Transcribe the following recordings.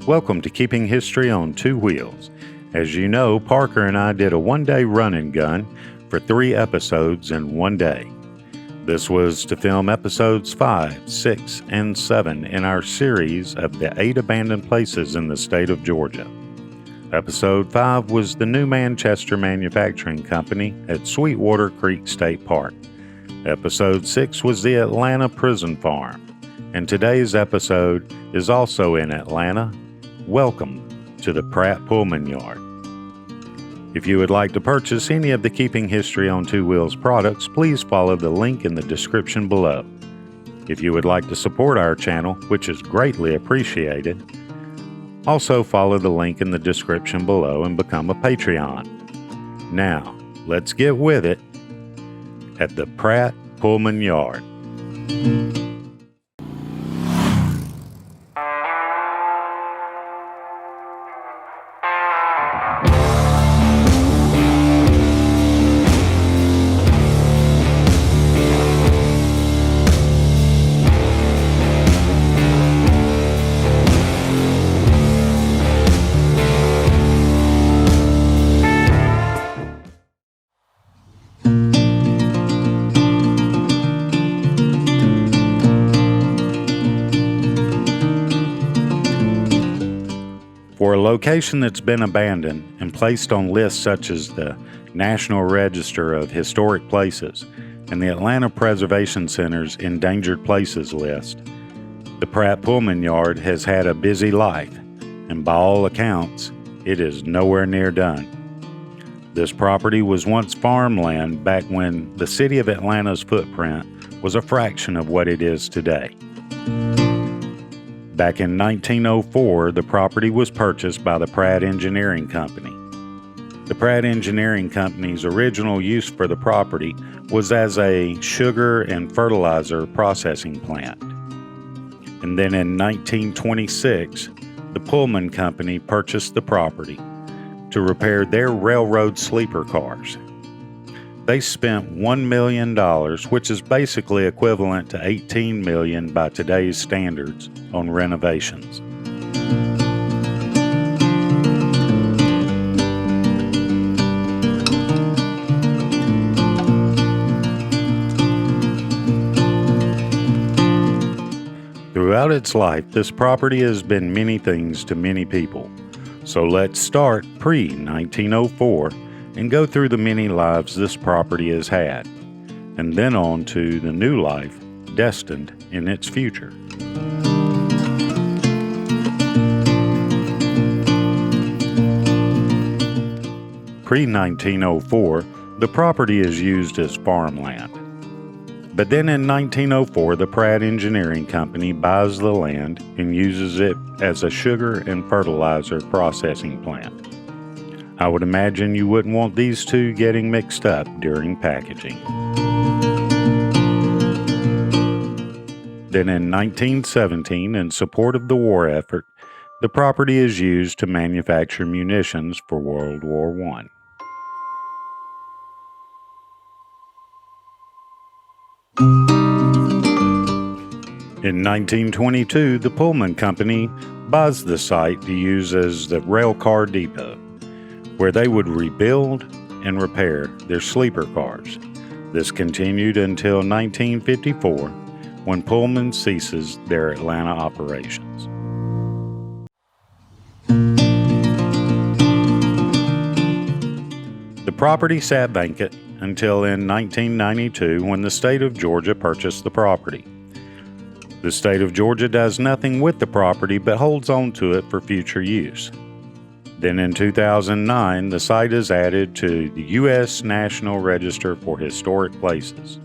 Welcome to Keeping History on Two Wheels. As you know, Parker and I did a one-day run and gun for 3 episodes in one day. This was to film episodes 5, 6, and 7 in our series of the 8 abandoned places in the state of Georgia. Episode 5 was the New Manchester Manufacturing Company at Sweetwater Creek State Park. Episode 6 was the Atlanta Prison Farm. And today's episode is also in Atlanta. Welcome to the Pratt Pullman Yard. If you would like to purchase any of the Keeping History on Two Wheels products, please follow the link in the description below. If you would like to support our channel, which is greatly appreciated, also follow the link in the description below and become a Patreon. Now, let's get with it at the Pratt Pullman Yard. For a location that's been abandoned and placed on lists such as the National Register of Historic Places and the Atlanta Preservation Center's Endangered Places list, the Pratt Pullman Yard has had a busy life, and by all accounts, it is nowhere near done. This property was once farmland back when the city of Atlanta's footprint was a fraction of what it is today. Back in 1904, the property was purchased by the Pratt Engineering Company. The Pratt Engineering Company's original use for the property was as a sugar and fertilizer processing plant. And then in 1926, the Pullman Company purchased the property to repair their railroad sleeper cars. They spent $1 million, which is basically equivalent to $18 million by today's standards, on renovations. Throughout its life, this property has been many things to many people. So let's start pre-1904 and go through the many lives this property has had, and then on to the new life destined in its future. Pre-1904, the property is used as farmland. But then in 1904, the Pratt Engineering Company buys the land and uses it as a sugar and fertilizer processing plant. I would imagine you wouldn't want these two getting mixed up during packaging. Then in 1917, in support of the war effort, the property is used to manufacture munitions for World War I. In 1922, the Pullman Company buys the site to use as the rail car depot, where they would rebuild and repair their sleeper cars. This continued until 1954, when Pullman ceases their Atlanta operations. The property sat vacant until in 1992, when the state of Georgia purchased the property. The state of Georgia does nothing with the property but holds on to it for future use. Then in 2009, the site is added to the U.S. National Register for Historic Places.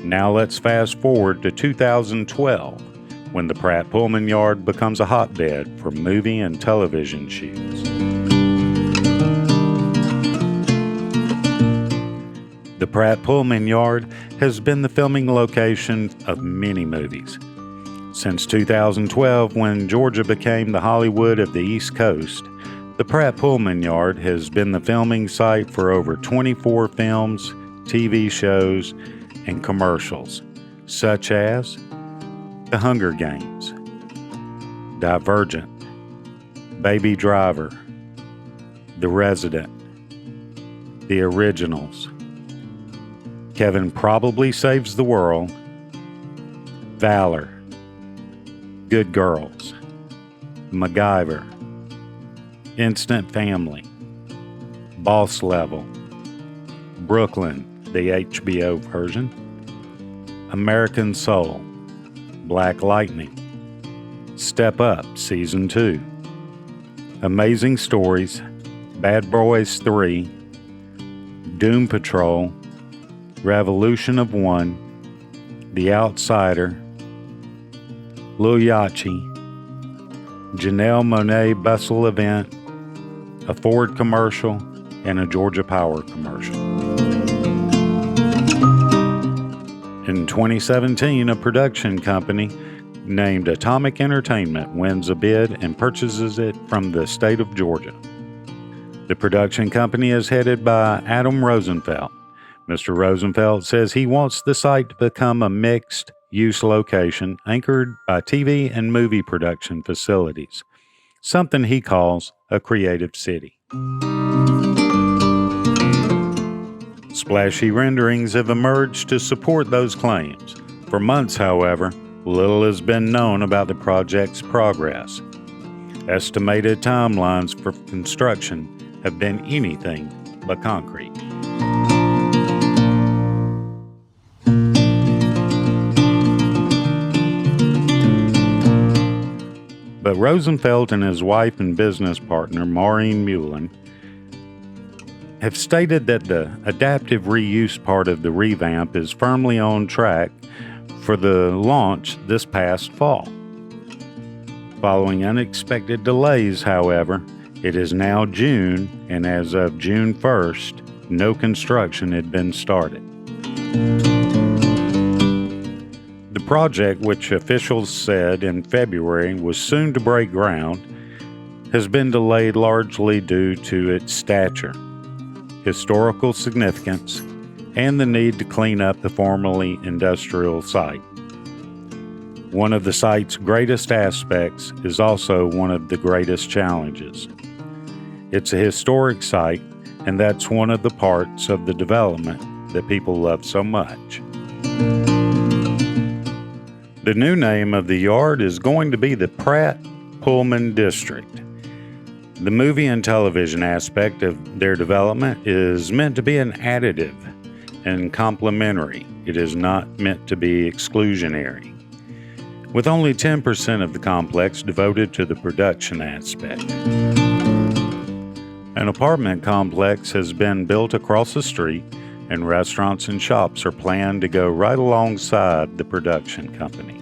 Now let's fast forward to 2012, when the Pratt Pullman Yard becomes a hotbed for movie and television shoots. The Pratt Pullman Yard has been the filming location of many movies. Since 2012, when Georgia became the Hollywood of the East Coast, the Pratt Pullman Yard has been the filming site for over 24 films, TV shows, and commercials, such as The Hunger Games, Divergent, Baby Driver, The Resident, The Originals, Kevin Probably Saves the World, Valor, Good Girls, MacGyver, Instant Family, Boss Level, Brooklyn, the HBO version, American Soul, Black Lightning, Step Up Season 2, Amazing Stories, Bad Boys 3, Doom Patrol, Revolution of One, The Outsider, Lil Yachty, Janelle Monáe Bustle Event, a Ford commercial, and a Georgia Power commercial. In 2017, a production company named Atomic Entertainment wins a bid and purchases it from the state of Georgia. The production company is headed by Adam Rosenfelt. Mr. Rosenfelt says he wants the site to become a mixed-use location anchored by TV and movie production facilities, something he calls a creative city. Splashy renderings have emerged to support those claims. For months, however, little has been known about the project's progress. Estimated timelines for construction have been anything but concrete. But Rosenfelt and his wife and business partner, Maureen Mullen, have stated that the adaptive reuse part of the revamp is firmly on track for the launch this past fall. Following unexpected delays, however, it is now June, and as of June 1st, no construction had been started. The project, which officials said in February was soon to break ground, has been delayed largely due to its stature, historical significance, and the need to clean up the formerly industrial site. One of the site's greatest aspects is also one of the greatest challenges. It's a historic site, and that's one of the parts of the development that people love so much. The new name of the yard is going to be the Pratt Pullman District. The movie and television aspect of their development is meant to be an additive and complementary. It is not meant to be exclusionary, with only 10% of the complex devoted to the production aspect. An apartment complex has been built across the street, and restaurants and shops are planned to go right alongside the production company.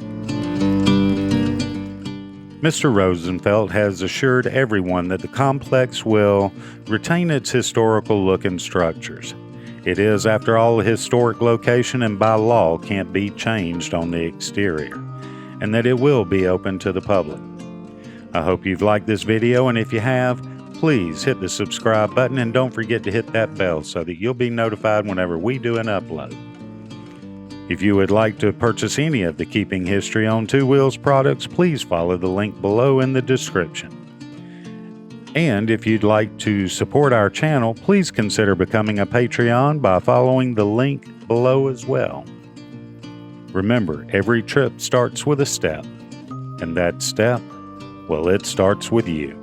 Mr. Rosenfelt has assured everyone that the complex will retain its historical look and structures. It is, after all, a historic location and by law can't be changed on the exterior, and that it will be open to the public. I hope you've liked this video, and if you have, please hit the subscribe button and don't forget to hit that bell so that you'll be notified whenever we do an upload. If you would like to purchase any of the Keeping History on Two Wheels products, please follow the link below in the description. And if you'd like to support our channel, please consider becoming a Patreon by following the link below as well. Remember, every trip starts with a step, and that step, well, it starts with you.